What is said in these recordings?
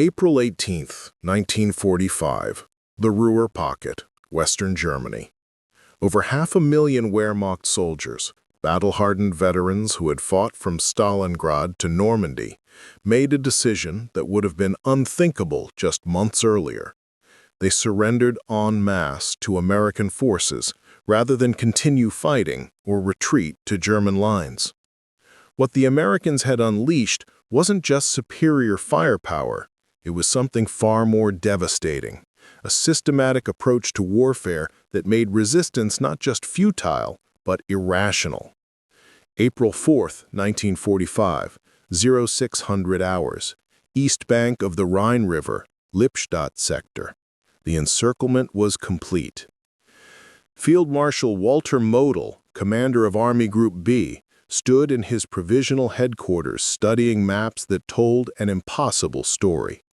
April 18, 1945, the Ruhr Pocket, Western Germany. Over 500,000 Wehrmacht soldiers, battle-hardened veterans who had fought from Stalingrad to Normandy, made a decision that would have been unthinkable just months earlier. They surrendered en masse to American forces rather than continue fighting or retreat to German lines. What the Americans had unleashed wasn't just superior firepower, it was something far more devastating, a systematic approach to warfare that made resistance not just futile, but irrational. April 4, 1945, 0600 hours, east bank of the Rhine River, Lippstadt sector. The encirclement was complete. Field Marshal Walter Model, commander of Army Group B, stood in his provisional headquarters studying maps that told an impossible story.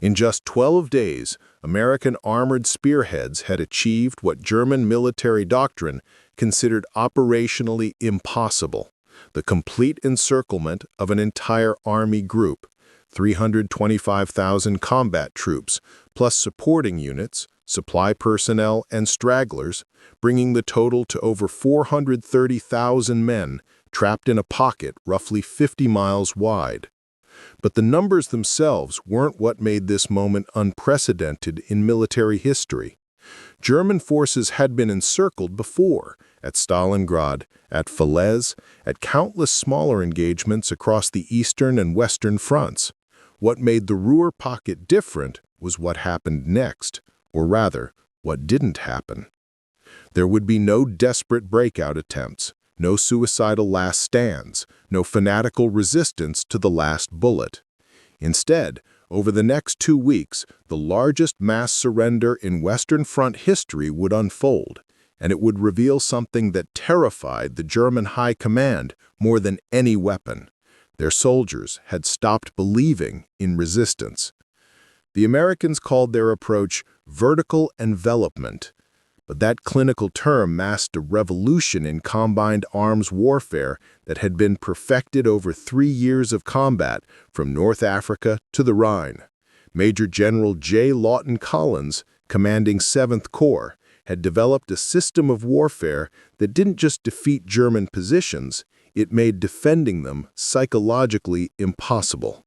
In just 12 days, American armored spearheads had achieved what German military doctrine considered operationally impossible: the complete encirclement of an entire army group, 325,000 combat troops, plus supporting units, supply personnel, and stragglers, bringing the total to over 430,000 men trapped in a pocket roughly 50 miles wide. But the numbers themselves weren't what made this moment unprecedented in military history. German forces had been encircled before, at Stalingrad, at Falaise, at countless smaller engagements across the eastern and western fronts. What made the Ruhr Pocket different was what happened next, or rather, what didn't happen. There would be no desperate breakout attempts, no suicidal last stands, no fanatical resistance to the last bullet. Instead, over the next 2 weeks, the largest mass surrender in Western Front history would unfold, and it would reveal something that terrified the German high command more than any weapon. Their soldiers had stopped believing in resistance. The Americans called their approach vertical envelopment, but that clinical term masked a revolution in combined arms warfare that had been perfected over 3 years of combat from North Africa to the Rhine. Major General J. Lawton Collins, commanding 7th Corps, had developed a system of warfare that didn't just defeat German positions, it made defending them psychologically impossible.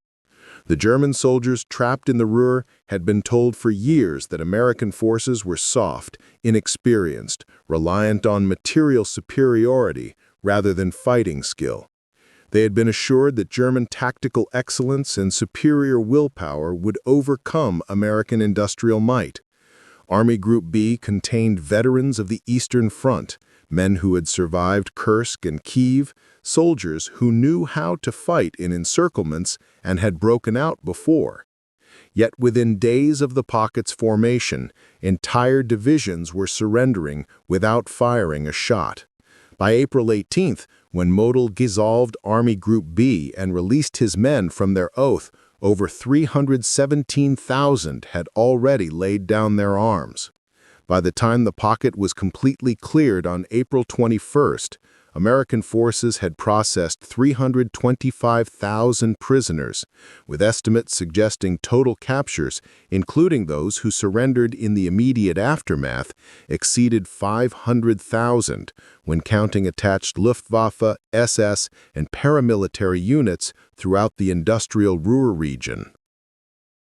The German soldiers trapped in the Ruhr had been told for years that American forces were soft, inexperienced, reliant on material superiority rather than fighting skill. They had been assured that German tactical excellence and superior willpower would overcome American industrial might. Army Group B contained veterans of the Eastern Front, men who had survived Kursk and Kiev, soldiers who knew how to fight in encirclements and had broken out before. Yet within days of the pocket's formation, entire divisions were surrendering without firing a shot. By April 18th, when Model dissolved Army Group B and released his men from their oath, over 317,000 had already laid down their arms. By the time the pocket was completely cleared on April 21st, American forces had processed 325,000 prisoners, with estimates suggesting total captures, including those who surrendered in the immediate aftermath, exceeded 500,000 when counting attached Luftwaffe, SS, and paramilitary units throughout the industrial Ruhr region.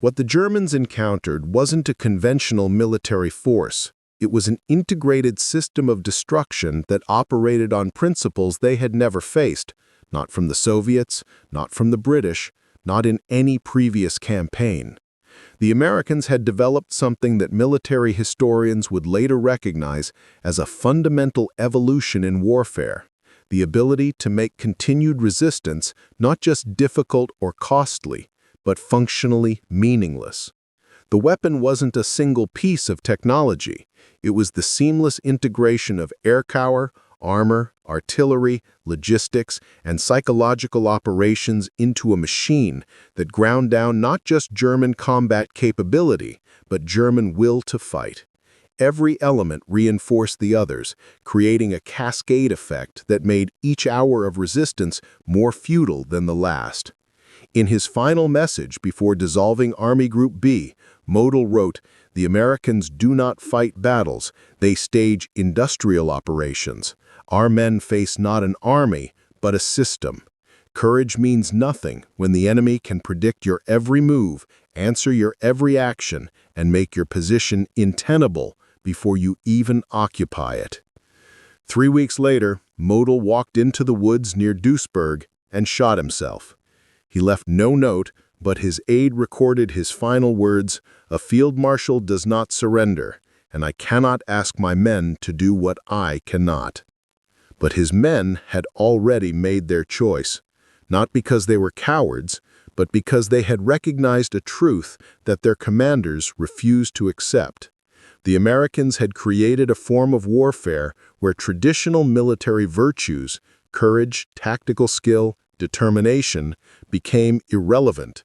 What the Germans encountered wasn't a conventional military force. It was an integrated system of destruction that operated on principles they had never faced, not from the Soviets, not from the British, not in any previous campaign. The Americans had developed something that military historians would later recognize as a fundamental evolution in warfare: the ability to make continued resistance not just difficult or costly, but functionally meaningless. The weapon wasn't a single piece of technology. It was the seamless integration of air power, armor, artillery, logistics, and psychological operations into a machine that ground down not just German combat capability, but German will to fight. Every element reinforced the others, creating a cascade effect that made each hour of resistance more futile than the last. In his final message before dissolving Army Group B, Model wrote, "The Americans do not fight battles, they stage industrial operations. Our men face not an army, but a system. Courage means nothing when the enemy can predict your every move, answer your every action, and make your position untenable before you even occupy it." 3 weeks later, Model walked into the woods near Duisburg and shot himself. He left no note, but his aide recorded his final words, "A field marshal does not surrender, and I cannot ask my men to do what I cannot." But his men had already made their choice, not because they were cowards, but because they had recognized a truth that their commanders refused to accept. The Americans had created a form of warfare where traditional military virtues, courage, tactical skill, determination, became irrelevant.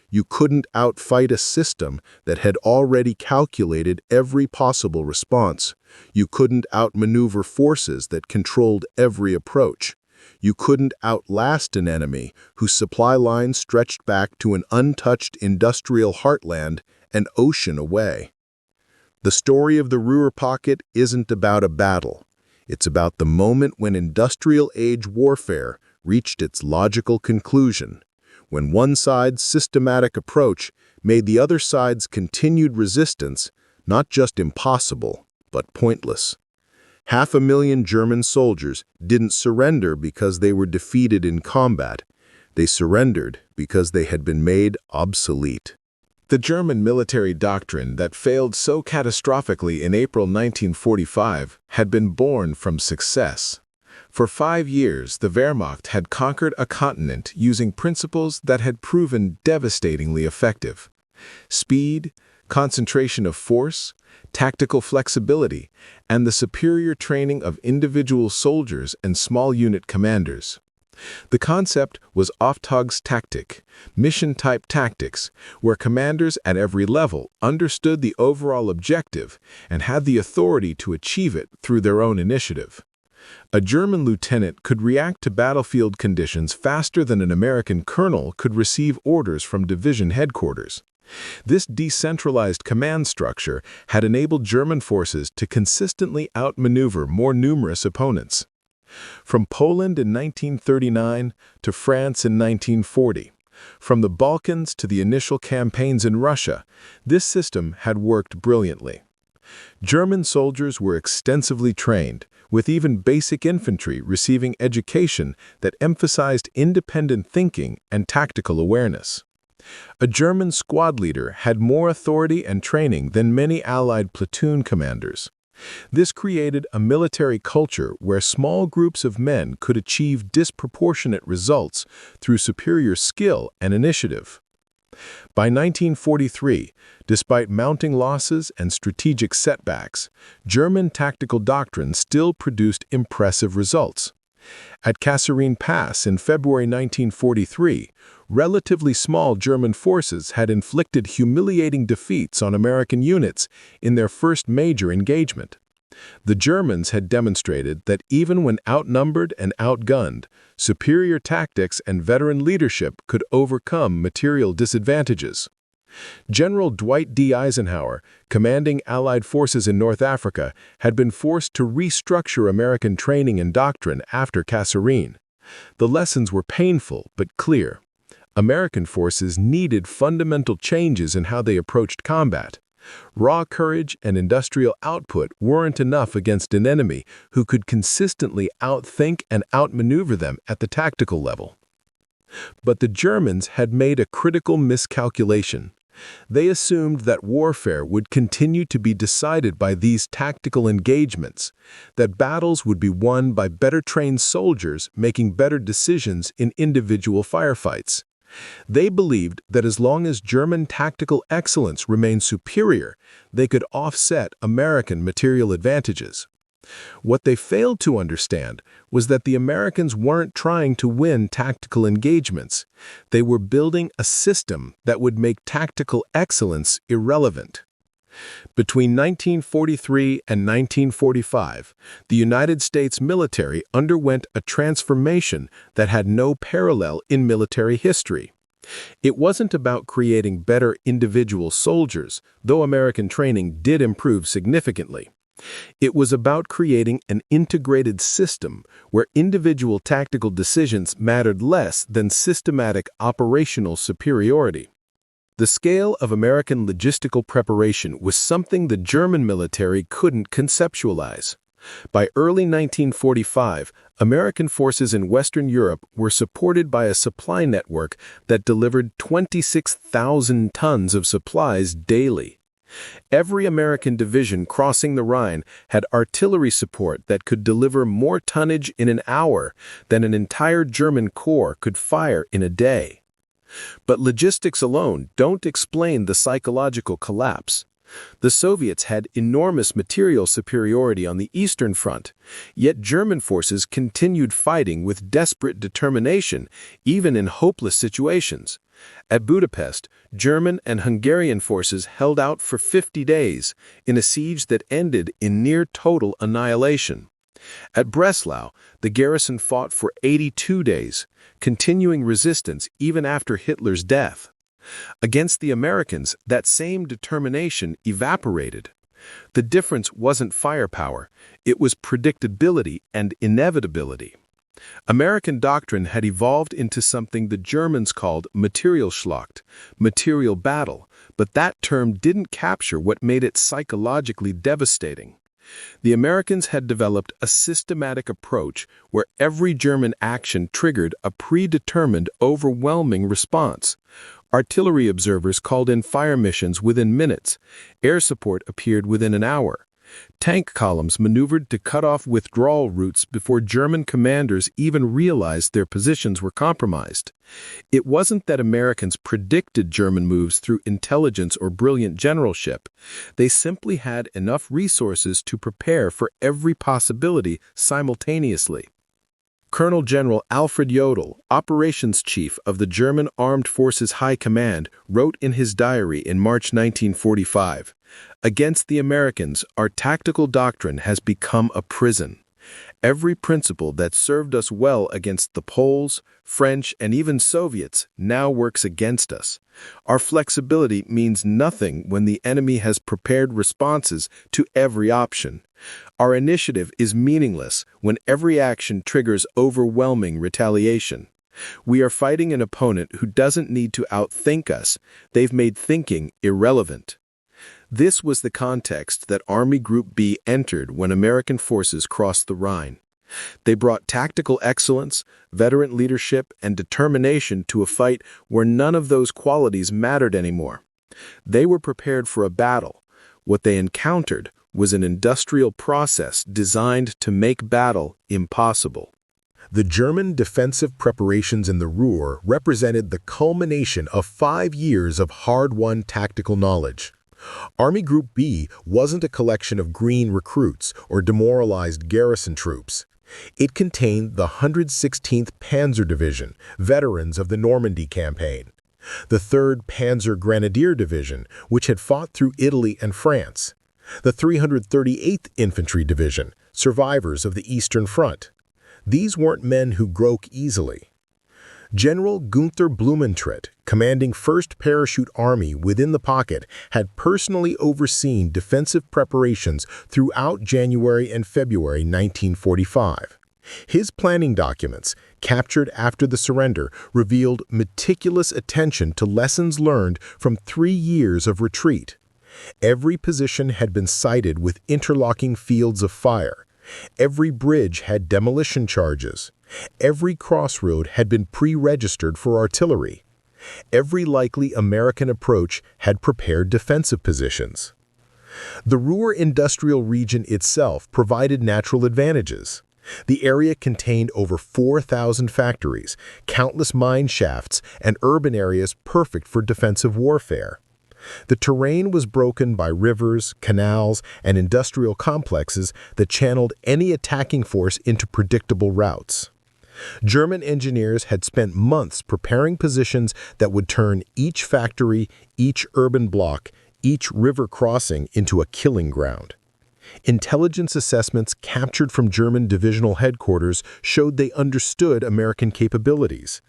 You couldn't outfight a system that had already calculated every possible response. You couldn't outmaneuver forces that controlled every approach. You couldn't outlast an enemy whose supply line stretched back to an untouched industrial heartland an ocean away. The story of the Ruhr Pocket isn't about a battle. It's about the moment when industrial age warfare reached its logical conclusion, when one side's systematic approach made the other side's continued resistance not just impossible, but pointless. 500,000 German soldiers didn't surrender because they were defeated in combat. They surrendered because they had been made obsolete. The German military doctrine that failed so catastrophically in April 1945 had been born from success. For 5 years, the Wehrmacht had conquered a continent using principles that had proven devastatingly effective. Speed, concentration of force, tactical flexibility, and the superior training of individual soldiers and small unit commanders. The concept was Auftragstaktik, mission-type tactics, where commanders at every level understood the overall objective and had the authority to achieve it through their own initiative. A German lieutenant could react to battlefield conditions faster than an American colonel could receive orders from division headquarters. This decentralized command structure had enabled German forces to consistently outmaneuver more numerous opponents. From Poland in 1939 to France in 1940, from the Balkans to the initial campaigns in Russia, this system had worked brilliantly. German soldiers were extensively trained, with even basic infantry receiving education that emphasized independent thinking and tactical awareness. A German squad leader had more authority and training than many Allied platoon commanders. This created a military culture where small groups of men could achieve disproportionate results through superior skill and initiative. By 1943, despite mounting losses and strategic setbacks, German tactical doctrine still produced impressive results. At Kasserine Pass in February 1943, relatively small German forces had inflicted humiliating defeats on American units in their first major engagement. The Germans had demonstrated that even when outnumbered and outgunned, superior tactics and veteran leadership could overcome material disadvantages. General Dwight D. Eisenhower, commanding Allied forces in North Africa, had been forced to restructure American training and doctrine after Kasserine. The lessons were painful but clear. American forces needed fundamental changes in how they approached combat. Raw courage and industrial output weren't enough against an enemy who could consistently outthink and outmaneuver them at the tactical level. But the Germans had made a critical miscalculation. They assumed that warfare would continue to be decided by these tactical engagements, that battles would be won by better-trained soldiers making better decisions in individual firefights. They believed that as long as German tactical excellence remained superior, they could offset American material advantages. What they failed to understand was that the Americans weren't trying to win tactical engagements. They were building a system that would make tactical excellence irrelevant. Between 1943 and 1945, the United States military underwent a transformation that had no parallel in military history. It wasn't about creating better individual soldiers, though American training did improve significantly. It was about creating an integrated system where individual tactical decisions mattered less than systematic operational superiority. The scale of American logistical preparation was something the German military couldn't conceptualize. By early 1945, American forces in Western Europe were supported by a supply network that delivered 26,000 tons of supplies daily. Every American division crossing the Rhine had artillery support that could deliver more tonnage in an hour than an entire German corps could fire in a day. But logistics alone don't explain the psychological collapse. The Soviets had enormous material superiority on the Eastern Front, yet German forces continued fighting with desperate determination, even in hopeless situations. At Budapest, German and Hungarian forces held out for 50 days in a siege that ended in near-total annihilation. At Breslau, the garrison fought for 82 days, continuing resistance even after Hitler's death. Against the Americans, that same determination evaporated. The difference wasn't firepower, it was predictability and inevitability. American doctrine had evolved into something the Germans called Materialschlacht, material battle, but that term didn't capture what made it psychologically devastating. The Americans had developed a systematic approach where every German action triggered a predetermined, overwhelming response. Artillery observers called in fire missions within minutes. Air support appeared within an hour. Tank columns maneuvered to cut off withdrawal routes before German commanders even realized their positions were compromised. It wasn't that Americans predicted German moves through intelligence or brilliant generalship. They simply had enough resources to prepare for every possibility simultaneously. Colonel General Alfred Jodl, operations chief of the German Armed Forces High Command, wrote in his diary in March 1945, "Against the Americans, our tactical doctrine has become a prison. Every principle that served us well against the Poles, French, and even Soviets now works against us. Our flexibility means nothing when the enemy has prepared responses to every option. Our initiative is meaningless when every action triggers overwhelming retaliation. We are fighting an opponent who doesn't need to outthink us. They've made thinking irrelevant." This was the context that Army Group B entered when American forces crossed the Rhine. They brought tactical excellence, veteran leadership, and determination to a fight where none of those qualities mattered anymore. They were prepared for a battle. What they encountered was an industrial process designed to make battle impossible. The German defensive preparations in the Ruhr represented the culmination of 5 years of hard-won tactical knowledge. Army Group B wasn't a collection of green recruits or demoralized garrison troops. It contained the 116th Panzer Division, veterans of the Normandy campaign, the 3rd Panzer Grenadier Division, which had fought through Italy and France, the 338th Infantry Division, survivors of the Eastern Front. These weren't men who broke easily. General Gunther Blumentritt, commanding 1st Parachute Army within the Pocket, had personally overseen defensive preparations throughout January and February 1945. His planning documents, captured after the surrender, revealed meticulous attention to lessons learned from 3 years of retreat. Every position had been sited with interlocking fields of fire. Every bridge had demolition charges. Every crossroad had been pre-registered for artillery. Every likely American approach had prepared defensive positions. The Ruhr industrial region itself provided natural advantages. The area contained over 4,000 factories, countless mine shafts, and urban areas perfect for defensive warfare. The terrain was broken by rivers, canals, and industrial complexes that channeled any attacking force into predictable routes. German engineers had spent months preparing positions that would turn each factory, each urban block, each river crossing into a killing ground. Intelligence assessments captured from German divisional headquarters showed they understood American capabilities.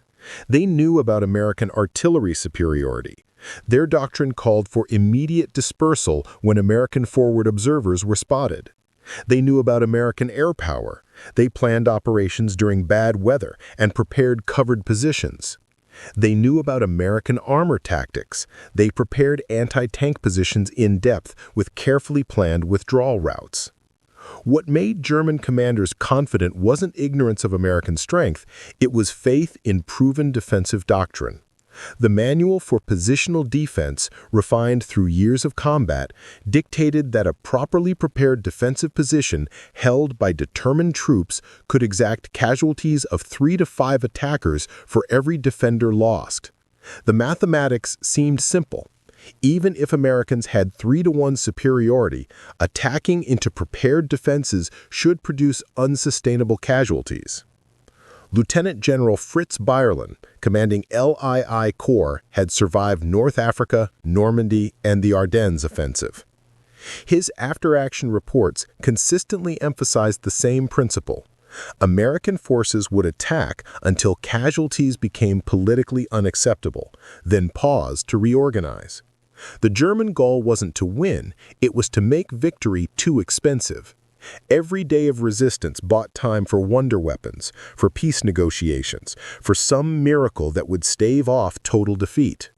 They knew about American artillery superiority. Their doctrine called for immediate dispersal when American forward observers were spotted. They knew about American air power. They planned operations during bad weather and prepared covered positions. They knew about American armor tactics. They prepared anti-tank positions in depth with carefully planned withdrawal routes. What made German commanders confident wasn't ignorance of American strength, it was faith in proven defensive doctrine. The Manual for Positional Defense, refined through years of combat, dictated that a properly prepared defensive position held by determined troops could exact casualties of 3 to 5 attackers for every defender lost. The mathematics seemed simple. Even if Americans had 3-to-1 superiority, attacking into prepared defenses should produce unsustainable casualties. Lieutenant General Fritz Bayerlein, commanding LII Corps, had survived North Africa, Normandy, and the Ardennes offensive. His after-action reports consistently emphasized the same principle. American forces would attack until casualties became politically unacceptable, then pause to reorganize. The German goal wasn't to win, it was to make victory too expensive. Every day of resistance bought time for wonder weapons, for peace negotiations, for some miracle that would stave off total defeat.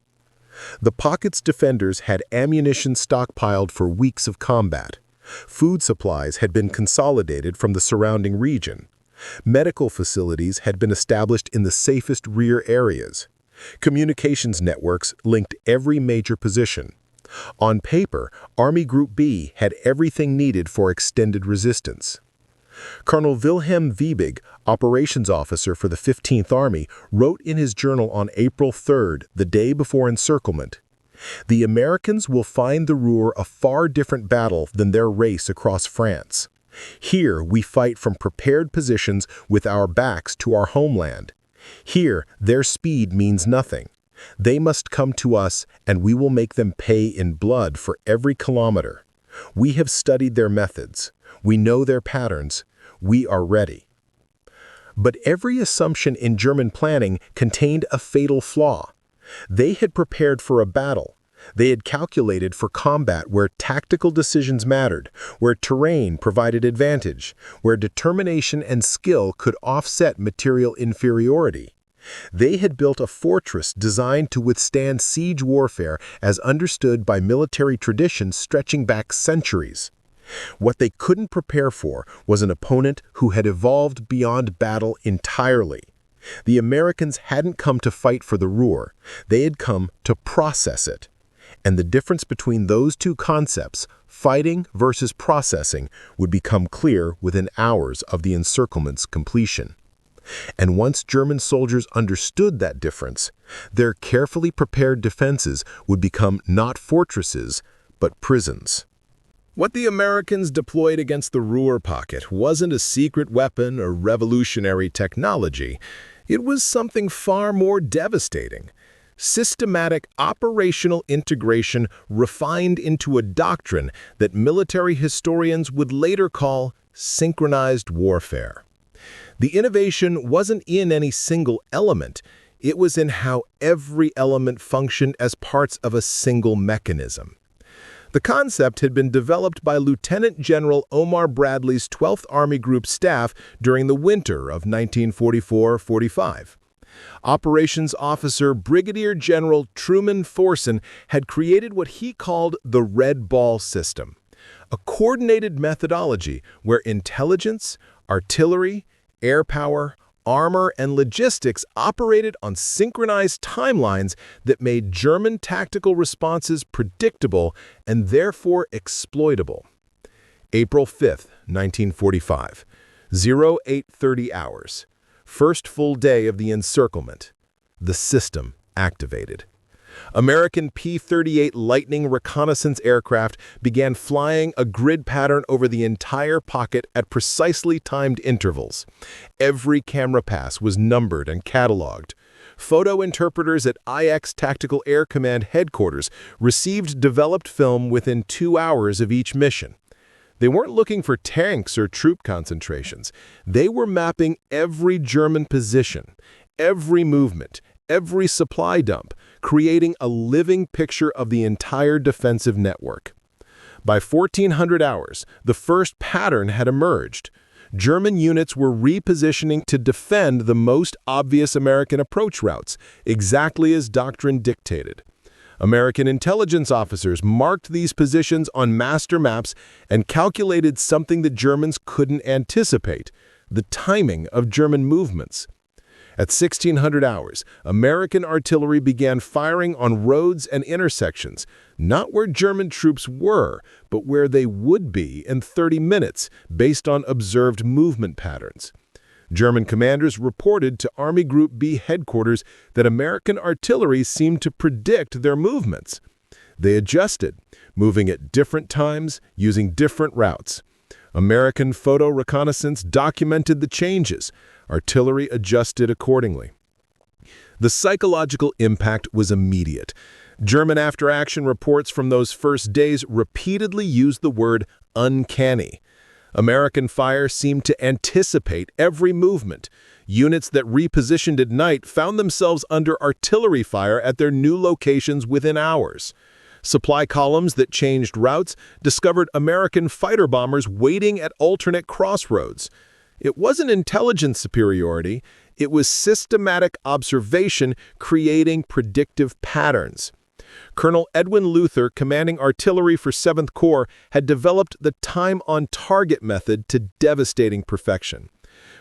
The Pocket's defenders had ammunition stockpiled for weeks of combat. Food supplies had been consolidated from the surrounding region. Medical facilities had been established in the safest rear areas. Communications networks linked every major position. On paper, Army Group B had everything needed for extended resistance. Colonel Wilhelm Wiebig, operations officer for the 15th Army, wrote in his journal on April 3rd, the day before encirclement, "The Americans will find the Ruhr a far different battle than their race across France. Here we fight from prepared positions with our backs to our homeland. Here their speed means nothing. They must come to us, and we will make them pay in blood for every kilometer. We have studied their methods. We know their patterns. We are ready." But every assumption in German planning contained a fatal flaw. They had prepared for a battle. They had calculated for combat where tactical decisions mattered, where terrain provided advantage, where determination and skill could offset material inferiority. They had built a fortress designed to withstand siege warfare as understood by military traditions stretching back centuries. What they couldn't prepare for was an opponent who had evolved beyond battle entirely. The Americans hadn't come to fight for the Ruhr, they had come to process it. And the difference between those two concepts, fighting versus processing, would become clear within hours of the encirclement's completion. And once German soldiers understood that difference, their carefully prepared defenses would become not fortresses, but prisons. What the Americans deployed against the Ruhr Pocket wasn't a secret weapon or revolutionary technology. It was something far more devastating. Systematic operational integration refined into a doctrine that military historians would later call synchronized warfare. The innovation wasn't in any single element, it was in how every element functioned as parts of a single mechanism. The concept had been developed by Lieutenant General Omar Bradley's 12th Army Group staff during the winter of 1944-45. Operations Officer Brigadier General Truman Forson had created what he called the Red Ball System, a coordinated methodology where intelligence, artillery, air power, armor, and logistics operated on synchronized timelines that made German tactical responses predictable and therefore exploitable. April 5, 1945, 0830 hours. First full day of the encirclement. The system activated. American P-38 Lightning reconnaissance aircraft began flying a grid pattern over the entire pocket at precisely timed intervals. Every camera pass was numbered and cataloged. Photo interpreters at IX Tactical Air Command headquarters received developed film within 2 hours of each mission. They weren't looking for tanks or troop concentrations. They were mapping every German position, every movement, every supply dump, creating a living picture of the entire defensive network. By 1400 hours, the first pattern had emerged. German units were repositioning to defend the most obvious American approach routes, exactly as doctrine dictated. American intelligence officers marked these positions on master maps and calculated something that Germans couldn't anticipate: the timing of German movements. At 1600 hours, American artillery began firing on roads and intersections, not where German troops were, but where they would be in 30 minutes, based on observed movement patterns. German commanders reported to Army Group B headquarters that American artillery seemed to predict their movements. They adjusted, moving at different times, using different routes. American photo reconnaissance documented the changes. Artillery adjusted accordingly. The psychological impact was immediate. German after-action reports from those first days repeatedly used the word uncanny. American fire seemed to anticipate every movement. Units that repositioned at night found themselves under artillery fire at their new locations within hours. Supply columns that changed routes discovered American fighter bombers waiting at alternate crossroads. It wasn't intelligence superiority, it was systematic observation creating predictive patterns. Colonel Edwin Luther, commanding artillery for 7th Corps, had developed the time-on-target method to devastating perfection.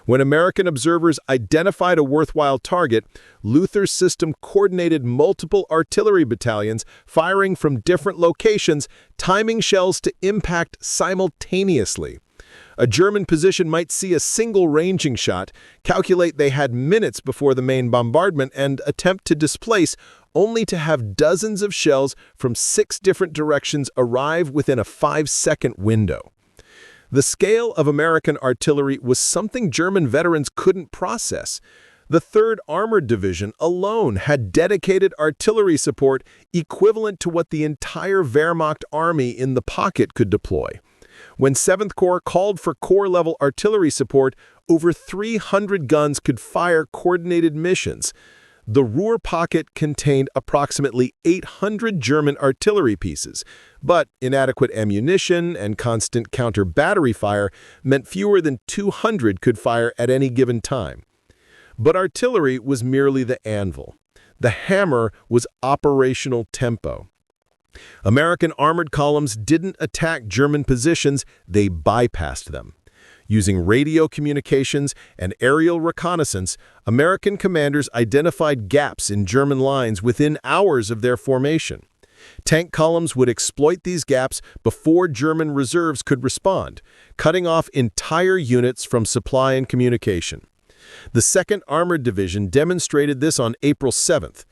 When American observers identified a worthwhile target, Luther's system coordinated multiple artillery battalions firing from different locations, timing shells to impact simultaneously. A German position might see a single ranging shot, calculate they had minutes before the main bombardment, and attempt to displace, only to have dozens of shells from 6 different directions arrive within a 5-second window. The scale of American artillery was something German veterans couldn't process. The 3rd Armored Division alone had dedicated artillery support equivalent to what the entire Wehrmacht army in the pocket could deploy. When 7th Corps called for Corps-level artillery support, over 300 guns could fire coordinated missions. The Ruhr Pocket contained approximately 800 German artillery pieces, but inadequate ammunition and constant counter-battery fire meant fewer than 200 could fire at any given time. But artillery was merely the anvil. The hammer was operational tempo. American armored columns didn't attack German positions, they bypassed them. Using radio communications and aerial reconnaissance, American commanders identified gaps in German lines within hours of their formation. Tank columns would exploit these gaps before German reserves could respond, cutting off entire units from supply and communication. The 2nd Armored Division demonstrated this on April 7th.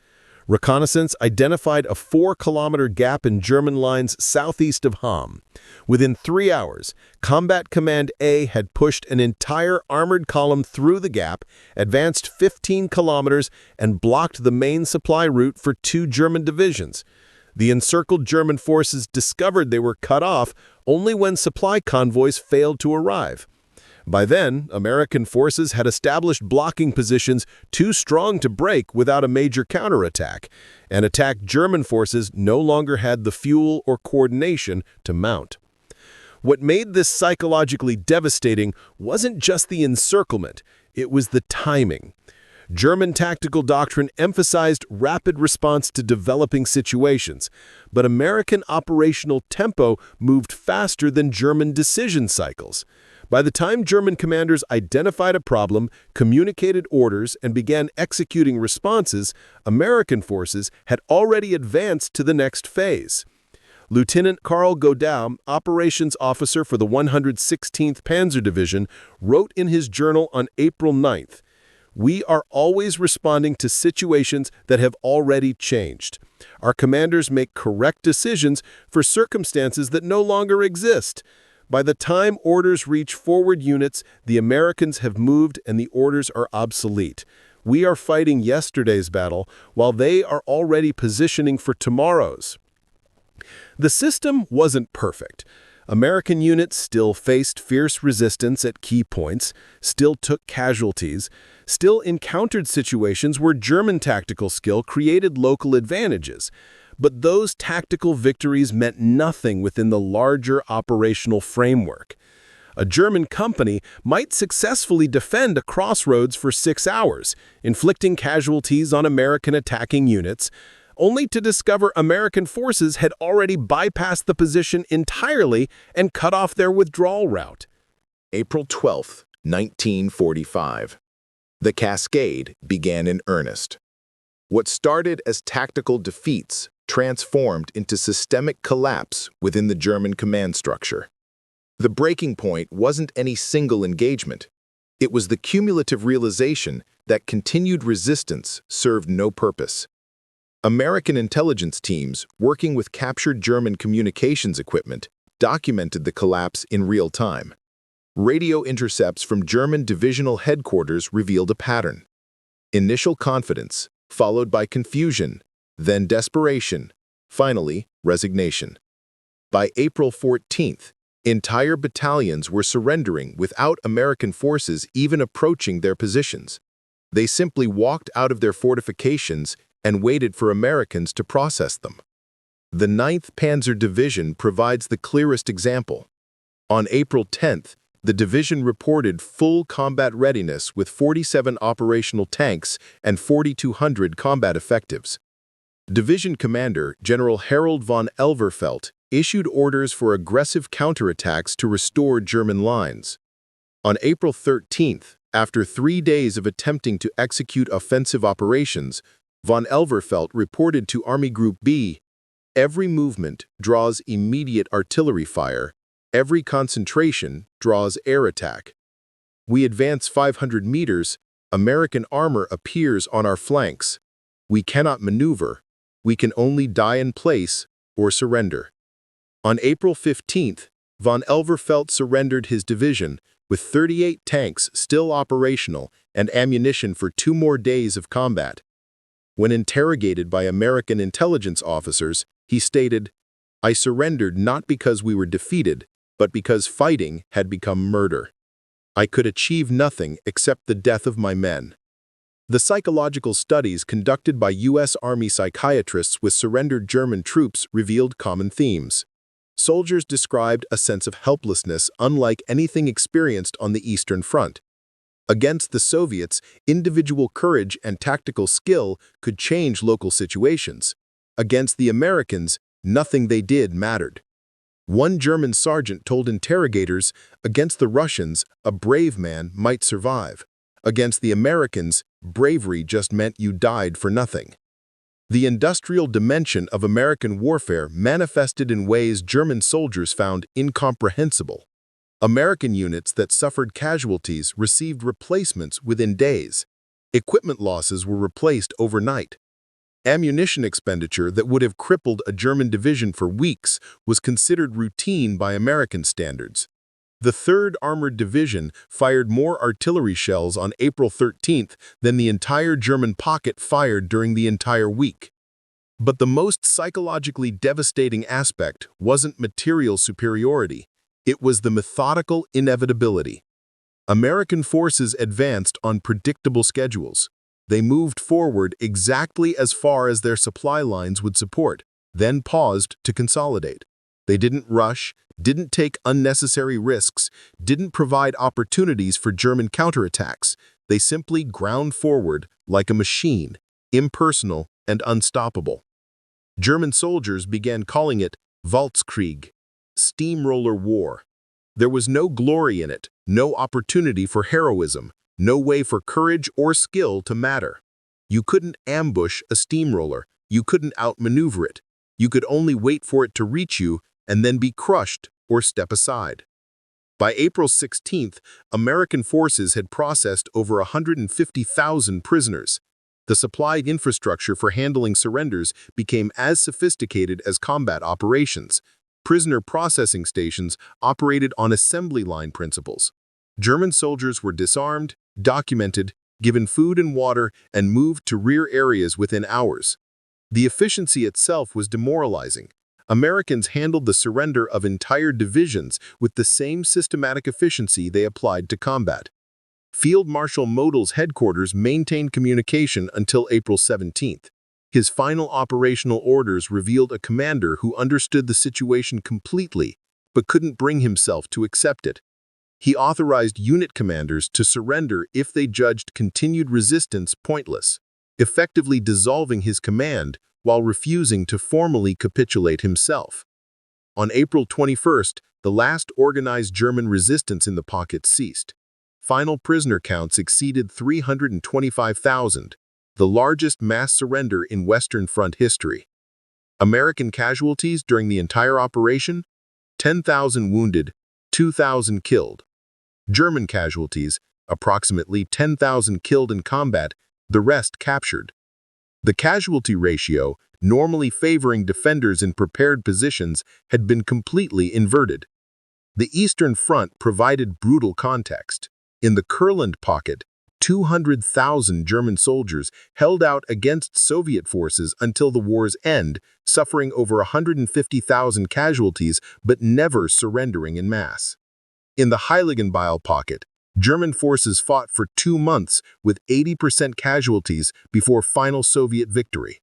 Reconnaissance identified a 4-kilometer gap in German lines southeast of Hamm. Within 3 hours, Combat Command A had pushed an entire armored column through the gap, advanced 15 kilometers, and blocked the main supply route for 2 German divisions. The encircled German forces discovered they were cut off only when supply convoys failed to arrive. By then, American forces had established blocking positions too strong to break without a major counterattack, and attacked German forces no longer had the fuel or coordination to mount. What made this psychologically devastating wasn't just the encirclement, it was the timing. German tactical doctrine emphasized rapid response to developing situations, but American operational tempo moved faster than German decision cycles. By the time German commanders identified a problem, communicated orders, and began executing responses, American forces had already advanced to the next phase. Lieutenant Karl Godau, operations officer for the 116th Panzer Division, wrote in his journal on April 9th, "We are always responding to situations that have already changed. Our commanders make correct decisions for circumstances that no longer exist. By the time orders reach forward units, the Americans have moved and the orders are obsolete. We are fighting yesterday's battle while they are already positioning for tomorrow's." The system wasn't perfect. American units still faced fierce resistance at key points, still took casualties, still encountered situations where German tactical skill created local advantages. But those tactical victories meant nothing within the larger operational framework. A German company might successfully defend a crossroads for 6 hours, inflicting casualties on American attacking units, only to discover American forces had already bypassed the position entirely and cut off their withdrawal route. April 12, 1945. The cascade began in earnest. What started as tactical defeats transformed into systemic collapse within the German command structure. The breaking point wasn't any single engagement. It was the cumulative realization that continued resistance served no purpose. American intelligence teams, working with captured German communications equipment, documented the collapse in real time. Radio intercepts from German divisional headquarters revealed a pattern. Initial confidence, followed by confusion, then desperation, finally resignation. By April 14th, entire battalions were surrendering without American forces even approaching their positions. They simply walked out of their fortifications and waited for Americans to process them. The 9th Panzer Division provides the clearest example. On April 10th, the division reported full combat readiness with 47 operational tanks and 4,200 combat effectives. Division Commander General Harold von Elverfeldt issued orders for aggressive counterattacks to restore German lines. On April 13th, after 3 days of attempting to execute offensive operations, von Elverfeldt reported to Army Group B, "Every movement draws immediate artillery fire. Every concentration draws air attack. We advance 500 meters. American armor appears on our flanks. We cannot maneuver. We can only die in place or surrender." On April 15th, von Elverfeldt surrendered his division with 38 tanks still operational and ammunition for 2 more days of combat. When interrogated by American intelligence officers, he stated, "I surrendered not because we were defeated, but because fighting had become murder. I could achieve nothing except the death of my men." The psychological studies conducted by U.S. Army psychiatrists with surrendered German troops revealed common themes. Soldiers described a sense of helplessness unlike anything experienced on the Eastern Front. Against the Soviets, individual courage and tactical skill could change local situations. Against the Americans, nothing they did mattered. One German sergeant told interrogators, "Against the Russians, a brave man might survive. Against the Americans, bravery just meant you died for nothing." The industrial dimension of American warfare manifested in ways German soldiers found incomprehensible. American units that suffered casualties received replacements within days. Equipment losses were replaced overnight. Ammunition expenditure that would have crippled a German division for weeks was considered routine by American standards. The 3rd Armored Division fired more artillery shells on April 13th than the entire German pocket fired during the entire week. But the most psychologically devastating aspect wasn't material superiority. It was the methodical inevitability. American forces advanced on predictable schedules. They moved forward exactly as far as their supply lines would support, then paused to consolidate. They didn't rush, didn't take unnecessary risks, didn't provide opportunities for German counterattacks. They simply ground forward like a machine, impersonal and unstoppable. German soldiers began calling it Walzkrieg, steamroller war. There was no glory in it, no opportunity for heroism, no way for courage or skill to matter. You couldn't ambush a steamroller, you couldn't outmaneuver it. You could only wait for it to reach you and then be crushed or step aside. By April 16th, American forces had processed over 150,000 prisoners. The supplied infrastructure for handling surrenders became as sophisticated as combat operations. Prisoner processing stations operated on assembly line principles. German soldiers were disarmed, documented, given food and water, and moved to rear areas within hours. The efficiency itself was demoralizing. Americans handled the surrender of entire divisions with the same systematic efficiency they applied to combat. Field Marshal Model's headquarters maintained communication until April 17th. His final operational orders revealed a commander who understood the situation completely, but couldn't bring himself to accept it. He authorized unit commanders to surrender if they judged continued resistance pointless, effectively dissolving his command while refusing to formally capitulate himself. On April 21st, the last organized German resistance in the pocket ceased. Final prisoner counts exceeded 325,000, the largest mass surrender in Western Front history. American casualties during the entire operation: 10,000 wounded, 2,000 killed. German casualties: approximately 10,000 killed in combat, the rest captured. The casualty ratio, normally favoring defenders in prepared positions, had been completely inverted. The Eastern Front provided brutal context. In the Ruhr Pocket, 200,000 German soldiers held out against Soviet forces until the war's end, suffering over 150,000 casualties but never surrendering en masse. In the Heiligenbeil Pocket, German forces fought for 2 months with 80% casualties before final Soviet victory.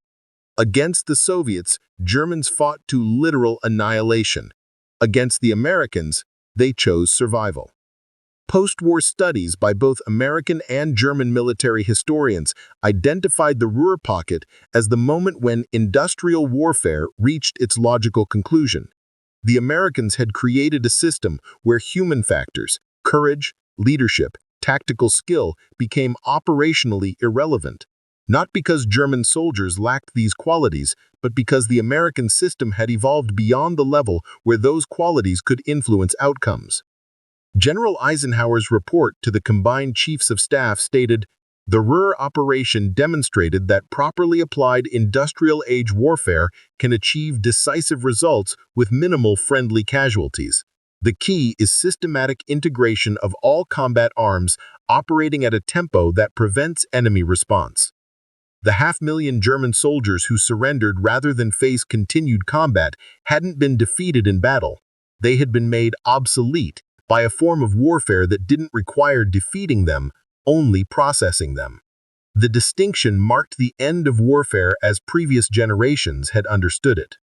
Against the Soviets, Germans fought to literal annihilation. Against the Americans, they chose survival. Post-war studies by both American and German military historians identified the Ruhr Pocket as the moment when industrial warfare reached its logical conclusion. The Americans had created a system where human factors, courage, leadership, tactical skill became operationally irrelevant. Not because German soldiers lacked these qualities, but because the American system had evolved beyond the level where those qualities could influence outcomes. General Eisenhower's report to the combined chiefs of staff stated, "The Ruhr operation demonstrated that properly applied industrial-age warfare can achieve decisive results with minimal friendly casualties. The key is systematic integration of all combat arms operating at a tempo that prevents enemy response." The 500,000 German soldiers who surrendered rather than face continued combat hadn't been defeated in battle. They had been made obsolete by a form of warfare that didn't require defeating them, only processing them. The distinction marked the end of warfare as previous generations had understood it.